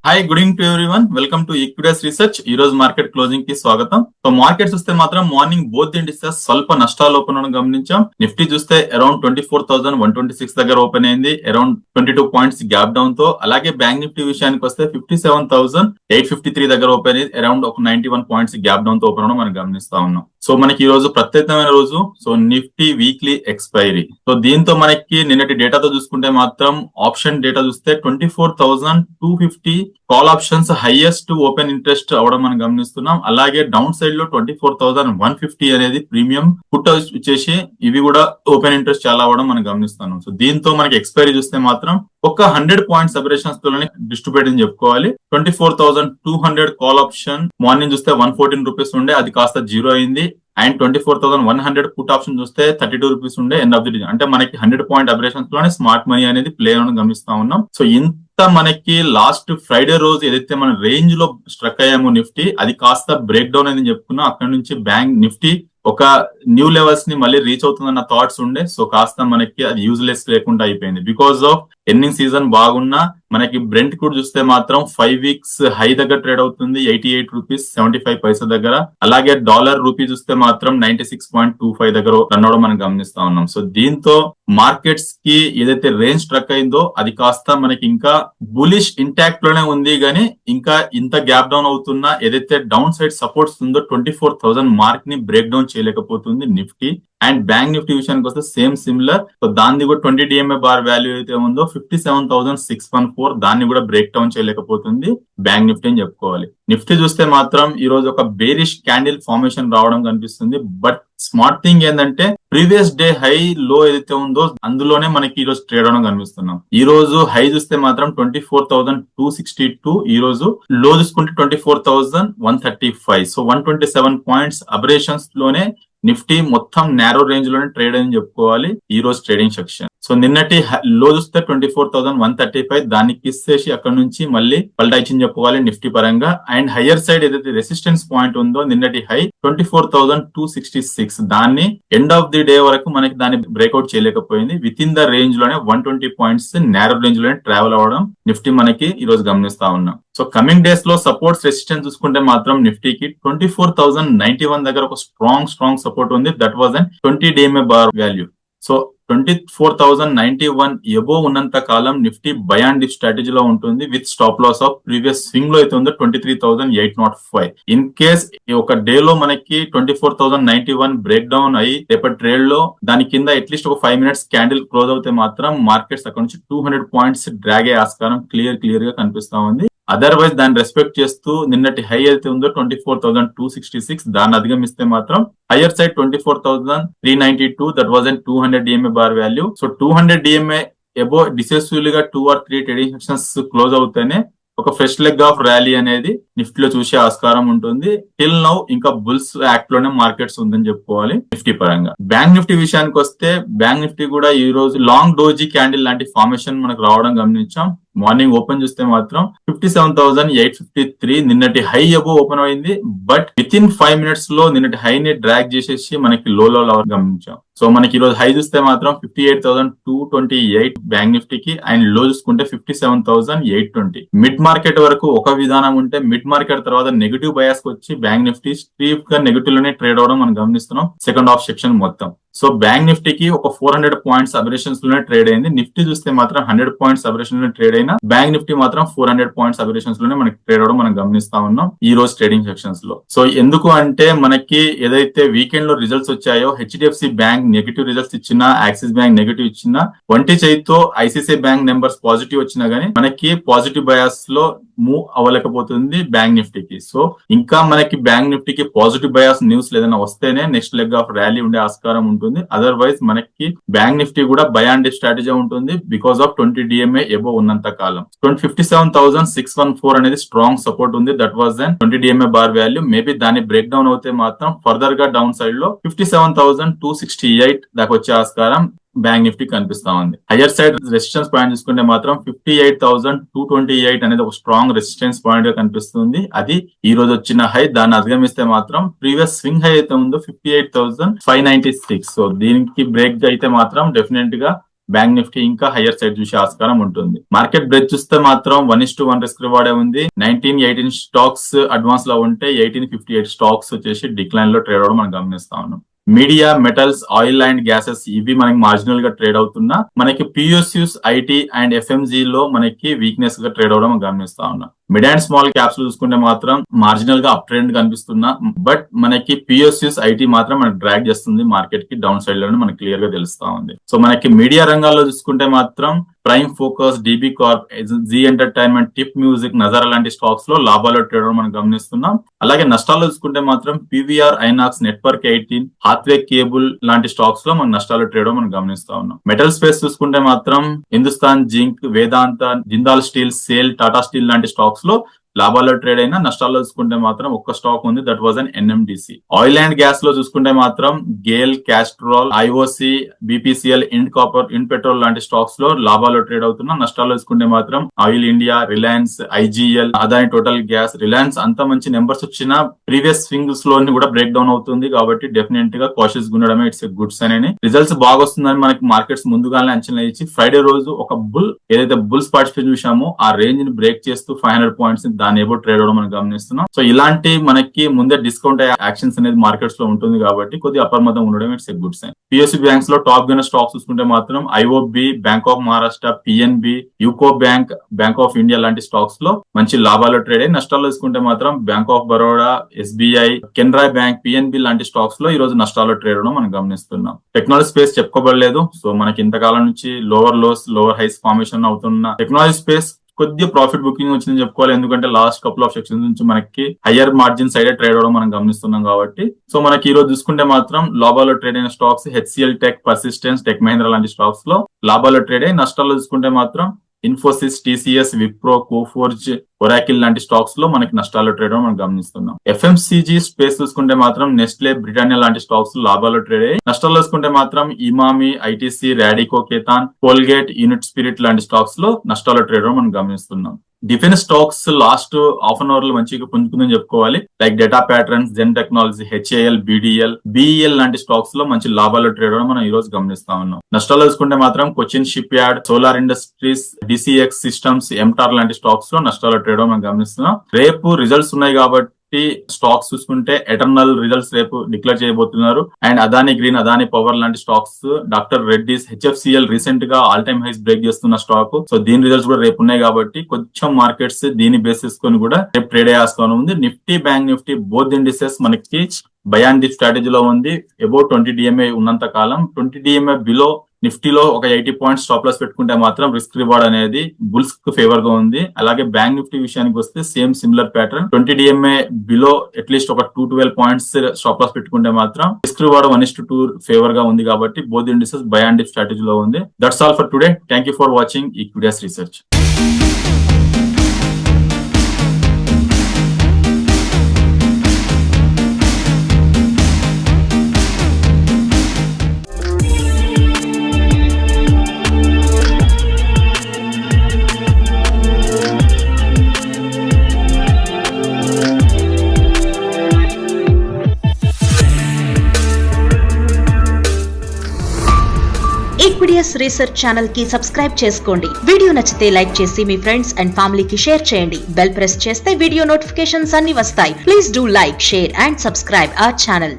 Hi, good evening to everyone. Welcome to equities research. ఈ రోజు market closing కి స్వాగతం. సో మార్కెట్ చూస్తే మాత్రం మార్నింగ్ బోత్ ఇండిసెస్ స్వల్ప నష్టాలు ఓపెన్ అవడం గమనించాం. నిఫ్టీ చూస్తే అరౌండ్ 24,126 దగ్గర ఓపెన్ అయింది, అరౌండ్ 22 పాయింట్స్ గ్యాప్ డౌన్ తో. అలాగే బ్యాంక్ నిఫ్టీ విషయానికి వస్తే 57,853 దగ్గర ఓపెన్ అయింది, అరౌండ్ ఒక 91 పాయింట్స్ గ్యాప్ డౌన్ తో ఓపెన్ అవడం మనం గమనిస్తా ఉన్నాం. సో మనకి ఈ రోజు ప్రత్యేకమైన రోజు. So Nifty weekly expiry. So దీంతో మనకి నిన్నటి డేటాతో చూసుకుంటే మాత్రం ఆప్షన్ డేటా చూస్తే 24,250 call options highest open interest అవడం మనం గమనిస్తున్నాం. అలాగే డౌన్ సైడ్ లో 24,150 అనేది ప్రీమియం పుట్ వచ్చేసి ఇవి కూడా ఓపెన్ ఇంట్రెస్ట్ చాలా అవడం మనం గమనిస్తున్నాం. సో దీంతో మనకి ఎక్స్పైరీ చూస్తే మాత్రం ఒక 100 పాయింట్స్ అబరేషన్స్ తోనే డిస్ట్రిబ్యూట్ అని చెప్పుకోవాలి. 24,200 కాల్ ఆప్షన్ మార్నింగ్ చూస్తే 114 రూపీస్ ఉండే, అది కాస్త జీరో అయింది. అండ్ 24,100 పుట్ ఆప్షన్ చూస్తే 32 రూపీస్ ఉండే ఎండ్ ఆఫ్ ది డే. అంటే మనకి 100 పాయింట్ అబరేషన్స్ లోనే స్మార్ట్ మనీ అనేది ప్లే అవడం గమనిస్తా ఉన్నాం. సో ఇంత మనకి లాస్ట్ ఫ్రైడే రోజు ఏదైతే మన రేంజ్ లో స్ట్రక్ అయ్యామో నిఫ్టీ, అది కాస్త బ్రేక్ డౌన్ అని చెప్పుకున్నాం. అక్కడ నుంచి బ్యాంక్ నిఫ్టీ ఒక న్యూ లెవెల్స్ ని మళ్ళీ రీచ్ అవుతుందన్న థాట్స్ ఉండే. సో కాస్త మనకి అది యూజ్లెస్ లేకుండా అయిపోయింది. బికాస్ ఆఫ్ ఎర్నింగ్ సీజన్ బాగున్నా మనకి బ్రెంట్ కూడా చూస్తే మాత్రం 5 వీక్స్ హై దగ్గర ట్రేడ్ అవుతుంది, 88 రూపీస్ 75 పైసా దగ్గర. అలాగే డాలర్ రూపీ చూస్తే మాత్రం 96.25 దగ్గర రన్ అవడం మనం గమనిస్తా ఉన్నాం. సో దీంతో మార్కెట్స్ కి ఏదైతే రేంజ్ స్ట్రక్ అయిందో అది కాస్త మనకి ఇంకా బులిష్ ఇంటాక్ట్ లోనే ఉంది, గానీ ఇంకా ఇంత గ్యాప్ డౌన్ అవుతున్నా ఏదైతే డౌన్ సైడ్ సపోర్ట్స్ ఉందో 24,000 మార్క్ ని బ్రేక్ డౌన్ చేయలేకపోతుంది నిఫ్టీ. అండ్ బ్యాంక్ నిఫ్టీ విషయానికి వస్తే సేమ్ సిమిలర్. సో దాన్ని కూడా 20 DMA బార్ వాల్యూ అయితే ఉందో 57,614, దాన్ని కూడా బ్రేక్ డౌన్ చేయలేకపోతుంది బ్యాంక్ నిఫ్టీ అని చెప్పుకోవాలి. నిఫ్టీ చూస్తే మాత్రం ఈ రోజు ఒక బేరిష్ క్యాండిల్ ఫార్మేషన్ రావడం కనిపిస్తుంది. బట్ స్మార్ట్ థింగ్ ఏంటంటే ప్రీవియస్ డే హై లో ఏదైతే ఉందో అందులోనే మనకి ఈ రోజు ట్రేడ్ అవడం కనిపిస్తున్నాం. ఈ రోజు హై చూస్తే మాత్రం 24,262, ఈ రోజు లో చూసుకుంటే 24,135. సో 127 పాయింట్స్ అబరేషన్స్ లోనే నిఫ్టీ మొత్తం నేరో రేంజ్ లోనే ట్రేడ్ అని చెప్పుకోవాలి ఈ రోజు ట్రేడింగ్ సెక్షన్. సో నిన్నటి లో చూస్తే 24,135, దాన్ని కిస్సేసి అక్కడ నుంచి మళ్ళీ పల్టా ఇచ్చింది చెప్పుకోవాలి నిఫ్టీ పరంగా. అండ్ హయ్యర్ సైడ్ ఏదైతే రెసిస్టెన్స్ పాయింట్ ఉందో నిన్నటి హై 24,266, దాన్ని ఎండ్ ఆఫ్ ది డే వరకు మనకి దాన్ని బ్రేక్అవుట్ చేయలేకపోయింది. విత్ ఇన్ ద రేంజ్ లోనే 120 పాయింట్స్ నేరో రేంజ్ లోనే ట్రావెల్ అవ్వడం నిఫ్టీ మనకి ఈ రోజు గమనిస్తా ఉన్నాం. సో కమింగ్ డేస్ లో సపోర్ట్స్ రెసిస్టెన్స్ చూసుకుంటే మాత్రం నిఫ్టీకి 24,091 దగ్గర ఒక స్ట్రాంగ్ సపోర్ట్ ఉంది. That was and 20 DMA bar value. So 24,091 above ఉన్నంత కాలం నిఫ్టీ బై అండ్ డిప్ స్ట్రాటజీలో ఉంటుంది, with stop loss of previous swing low అయితే ఉందో 23,805. ఇన్ కేస్ ఒక డే లో మనకి 24,091 బ్రేక్ డౌన్ అయ్యి రేపటి ట్రేడ్ లో దాని కింద అట్లీస్ట్ ఒక 5 minutes క్యాండిల్ క్లోజ్ అవుతే మాత్రం మార్కెట్స్ అక్కడ నుంచి 200 పాయింట్స్ డ్రాగ్ అయ్యే ఆస్కారం క్లియర్ గా కనిపిస్తా ఉంది. అదర్వైజ్ దాన్ని రెస్పెక్ట్ చేస్తూ నిన్నటి హై అయితే ఉందో 24,266, దాన్ని అధిగమిస్తే మాత్రం higher side 24,392, that was and 200 DMA bar value. So 200 DMA above decisively గా 2 or 3 ట్రేడింగ్ సెషన్స్ క్లోజ్ అవుతేనే ఒక ఫ్రెష్ లెగ్ ఆఫ్ ర్యాలీ అనేది నిఫ్టీలో చూసే ఆస్కారం ఉంటుంది. టిల్ నౌ ఇంకా బుల్స్ యాక్ట్ లోనే మార్కెట్స్ ఉందని చెప్పుకోవాలి నిఫ్టీ పరంగా. బ్యాంక్ నిఫ్టీ విషయానికి వస్తే బ్యాంక్ నిఫ్టీ కూడా ఈ రోజు లాంగ్ డోజీ క్యాండిల్ లాంటి ఫార్మేషన్ మనకు రావడం గమనించాం. మార్నింగ్ ఓపెన్ చూస్తే మాత్రం 57,853 నిన్నటి హై అబో ఓపెన్ అయింది. బట్ విత్ ఇన్ 5 minutes లో నిన్నటి హై ని డ్రాగ్ చేసేసి మనకి లో గమనించాం. సో మనకి ఈ రోజు హై చూస్తే మాత్రం 58,228 బ్యాంక్ నిఫ్టీకి, అండ్ లో చూసుకుంటే 57,820. మిడ్ మార్కెట్ వరకు ఒక విధానం ఉంటే మిడ్ మార్కెట్ తర్వాత నెగిటివ్ బయాస్ వచ్చి బ్యాంక్ నిఫ్టీ స్ట్రీప్ గా నెగిటివ్ లోనే ట్రేడ్ అవడం మనం గమనిస్తున్నాం సెకండ్ హాఫ్ సెక్షన్ మొత్తం. సో బ్యాంక్ నిఫ్టీకి ఒక 400 పాయింట్స్ అబరేషన్స్ లోనే ట్రేడ్ అయింది. నిఫ్టీ చూస్తే మాత్రం 100 పాయింట్స్ అబరేషన్ లో ట్రేడ్ అయినా బ్యాంక్ నిఫ్టీ మాత్రం 400 పాయింట్స్ అబరేషన్స్ లోనే మనకి ట్రేడ్ అవడం మనం గమనిస్తా ఉన్నాం ఈ రోజు ట్రేడింగ్ సెక్షన్స్ లో. సో ఎందుకు అంటే మనకి ఏదైతే వీకెండ్ లో రిజల్ట్స్ వచ్చాయో, HDFC బ్యాంక్ నెగిటివ్ రిజల్ట్స్ ఇచ్చినా, యాక్సిస్ బ్యాంక్ నెగిటివ్ ఇచ్చినా, వంటి చేతితో ICICI బ్యాంక్ నెంబర్స్ పాజిటివ్ వచ్చినా గానీ మనకి పాజిటివ్ బయాస్ లో మూవ్ అవ్వలేకపోతుంది బ్యాంక్ నిఫ్టీకి. సో ఇంకా మనకి బ్యాంక్ నిఫ్టీకి పాజిటివ్ బయాస్ న్యూస్ ఏదైనా వస్తేనే నెక్స్ట్ లెగ్ ఆఫ్ ర్యాలీ ఉండే ఆస్కారం ఉంటుంది. అదర్వైజ్ మనకి బ్యాంక్ నిఫ్టీ కూడా బై అండ్ డిప్ స్ట్రాటజీ ఉంటుంది బికాస్ ఆఫ్ 20 DMA ఎబో ఉన్నంత కాలం. 57,614 అనేది స్ట్రాంగ్ సపోర్ట్ ఉంది. That was and 20 DMA bar value. Maybe దాన్ని బ్రేక్ డౌన్ అవుతే మాత్రం ఫర్దర్ గా డౌన్ సైడ్ లో 57,268 దాకా వచ్చే ఆస్కారం బ్యాంక్ నిఫ్టీ కనిపిస్తా ఉంది. హయ్యర్ సైడ్ రెసిస్టెన్స్ పాయింట్ చూసుకుంటే మాత్రం 58,228 అనేది ఒక స్ట్రాంగ్ రెసిస్టెన్స్ పాయింట్ గా కనిపిస్తుంది. అది ఈ రోజు వచ్చిన హై. దాన్ని అధిగమిస్తే మాత్రం ప్రీవియస్ స్వింగ్ హై అయితే ఉందో 58,596. సో దీనికి బ్రేక్ అయితే మాత్రం డెఫినెట్ గా బ్యాంక్ నిఫ్టీ ఇంకా హయ్యర్ సైడ్ చూసే ఆస్కారం ఉంటుంది. మార్కెట్ బ్రేక్ చూస్తే మాత్రం 1:1 రిస్క్ రివార్డే ఉంది. 18 స్టాక్స్ అడ్వాన్స్ లో ఉంటే 1858 స్టాక్స్ వచ్చేసి డిక్లైన్ లో ట్రేడ్ అవడం మనం గమనిస్తా ఉన్నాం. Media, metals, oil and gases ఇవి మనకి మార్జినల్ గా ట్రేడ్ అవుతున్నా మనకి పిఎస్యూస్, ఐటీ అండ్ ఎఫ్ఎంజీ లో మనకి వీక్నెస్ గా ట్రేడ్ అవడం గమనిస్తా ఉన్నాం. మిడ్ అండ్ స్మాల్ క్యాప్స్ చూసుకుంటే మాత్రం మార్జినల్ గా అప్ ట్రెండ్ కనిపిస్తున్నా బట్ మనకి పిఎస్యూస్, ఐటీ మాత్రం మనకి డ్రాగ్ చేస్తుంది మార్కెట్ కి డౌన్ సైడ్ లో మనకి క్లియర్ గా తెలుస్తా ఉంది. సో మనకి మీడియా రంగాల్లో చూసుకుంటే మాత్రం Prime Focus, DB Corp, Zee Entertainment, Tips Music, Nazara లాంటి స్టాక్స్ లో లాభాలు ట్రేడ్ అవడం మనం గమనిస్తున్నాం. అలాగే నష్టాల్లో చూసుకుంటే మాత్రం PVR, INOX, network 18, Hathway cable లాంటి స్టాక్స్ లో మనం నష్టాలు ట్రేడ్ మనం గమనిస్తా ఉన్నాం. మెటల్ స్పేస్ చూసుకుంటే మాత్రం Hindustan zinc, Vedanta, Jindal steel, SAIL, Tata steel లాంటి స్టాక్స్ లో లాభాల్లో ట్రేడ్ అయినా నష్టాల్లో చూసుకుంటే మాత్రం ఒక్క స్టాక్ ఉంది, that was on NMDC. Oil and gas లో చూసుకుంటే మాత్రం గేల్, క్యాస్ట్రాల్, ఐఓసి, బీపీసీఎల్, ఇండ్ కాపర్, ఇండ్ పెట్రోల్ లాంటి స్టాక్స్ లో లాభాల్లో ట్రేడ్ అవుతున్నా. నష్టాల్లో చూసుకుంటే మాత్రం oil India, Reliance, IGL, Adani total gas, Reliance అంత మంచి నెంబర్స్ వచ్చిన ప్రీవియస్ స్వింగ్స్ లో కూడా బ్రేక్ డౌన్ అవుతుంది కాబట్టి డెఫినెట్ గా కాషియస్ ఉండడమే ఇట్స్ ఎ గుడ్ సైన్ అని. రిజల్ట్స్ బాగా వస్తుందని మనకి మార్కెట్స్ ముందుగానే అంచనా ఇచ్చి ఫ్రైడే రోజు ఒక బుల్ ఏదైతే బుల్స్ పార్టిసిపేట్ చూసామో ఆ రేంజ్ ని బ్రేక్ చేస్తూ 500 పాయింట్స్ దాని ఏబో ట్రేడ్ అవడం మనం గమనిస్తున్నాం. సో ఇలాంటి మనకి ముందే డిస్కౌంట్ అయ్యే యాక్షన్స్ అనేది మార్కెట్స్ లో ఉంటుంది కాబట్టి కొద్దిగా అప్రమత్తం ఉండడం it's a good sign. PSU banks లో టాప్ గైన స్టాక్స్ చూసుకుంటే మాత్రం IOB, bank of Maharashtra, PNB, UCO bank, bank of India లాంటి స్టాక్స్ లో మంచి లాభాలు ట్రేడ్ అయ్యి నష్టాల్లో చూసుకుంటే మాత్రం bank of Baroda, SBI, Canara bank, PNB లాంటి స్టాక్స్ లో ఈ రోజు నష్టాలు ట్రేడ్ అవడం మనం గమనిస్తున్నాం. Technology space చెప్పుకోబడలేదు. సో మనకి ఇంతకాలం నుంచి lower lows, lower highs formation అవుతున్న టెక్నాలజీ స్పేస్ కొద్దిగా ప్రాఫిట్ బుకింగ్ వచ్చిందని చెప్పుకోవాలి. ఎందుకంటే లాస్ట్ కపుల్ ఆఫ్ సెక్షన్స్ నుంచి మనకి హయ్యర్ మార్జిన్ సైడ్ ట్రేడ్ అవడం మనం గమనిస్తున్నాం కాబట్టి. సో మనకి ఈ రోజు చూసుకుంటే మాత్రం లాభాల్లో ట్రేడ్ అయిన stocks HCl tech, persistence, tech Mahindra లాంటి స్టాక్స్ లో లాభాల్లో ట్రేడ్ అయ్యి నష్టాల్లో చూసుకుంటే మాత్రం Infosys, TCS, Wipro, Coforge, Oracle లాంటి స్టాక్స్ లో మనకి నష్టాలు ట్రేడ్ మనం గమనిస్తున్నాం. ఎఫ్ఎంసీజీ స్పేస్ చూసుకుంటే మాత్రం నెస్ట్లే, బ్రిటానియా లాంటి స్టాక్స్ లాభాలు ట్రేడ్ అయ్యి నష్టాలు చూసుకుంటే మాత్రం Emami, ITC, Radico Khaitan, Colgate, unit spirit లాంటి స్టాక్స్ లో నష్టాలు ట్రేడ్ మనం గమనిస్తున్నాం. Defence stocks last half an hour లో మంచిగా పుంజుకుందని చెప్పుకోవాలి. Like data patterns, Zen technology, HAL, BDL, BEL లాంటి స్టాక్స్ లో మంచి లాభాలు ట్రేడ్ మనం ఈ రోజు గమనిస్తా ఉన్నాం. నష్టాలు చూసుకుంటే మాత్రం Cochin ship yard, solar industries, DCX systems, Ntorq లాంటి స్టాక్స్ లో నష్టాలు ట్రేడ్ మనం గమనిస్తున్నాం. రేపు రిజల్ట్స్ ఉన్నాయి కాబట్టి స్టాక్స్ చూసుకుంటే ఎటర్నల్ రిజల్ట్స్ రేపు డిక్లేర్ చేయబోతున్నారు. And Adani green, Adani power లాంటి stocks, doctor Reddy's, HFCL recent గా ఆల్ టైమ్ హైస్ బ్రేక్ చేస్తున్న స్టాక్. సో దీని రిజల్ట్స్ కూడా రేపు ఉన్నాయి కాబట్టి కొంచెం మార్కెట్స్ దీని బేస్ చేసుకొని కూడా రేపు ట్రేడ్ అయ్యే ఆస్కారం ఉంది. Nifty, bank Nifty both indices మనకి బై అండ్ డిప్ స్ట్రాటజీలో ఉంది. అబౌట్ 20 DMA ఉన్నంత కాలం 20 DMA బిలో నిఫ్టీలో ఒక 80 పాయింట్స్ స్టాప్ లాస్ పెట్టుకుంటే మాత్రం రిస్క్ రివార్డ్ అనేది బుల్స్ కు ఫేవర్ గా ఉంది. అలాగే బ్యాంక్ నిఫ్టీ విషయానికి వస్తే same similar pattern 20 DMA below at least ఒక 212 పాయింట్స్ స్టాప్ లాస్ పెట్టుకుంటే మాత్రం రిస్క్ రివార్డ్ 1:2 ఫేవర్ గా ఉంది కాబట్టి both indices by and dip స్ట్రాటజీలో ఉంది. That's all for today. Thank you for watching equities research. Equities research channel కి సబ్స్క్రైబ్ చేసుకోండి. వీడియో నచ్చితే లైక్ చేసి మీ ఫ్రెండ్స్ అండ్ ఫ్యామిలీకి షేర్ చేయండి. బెల్ ప్రెస్ చేస్తే వీడియో నోటిఫికేషన్స్ అన్ని వస్తాయి. Please do like, share and subscribe our channel.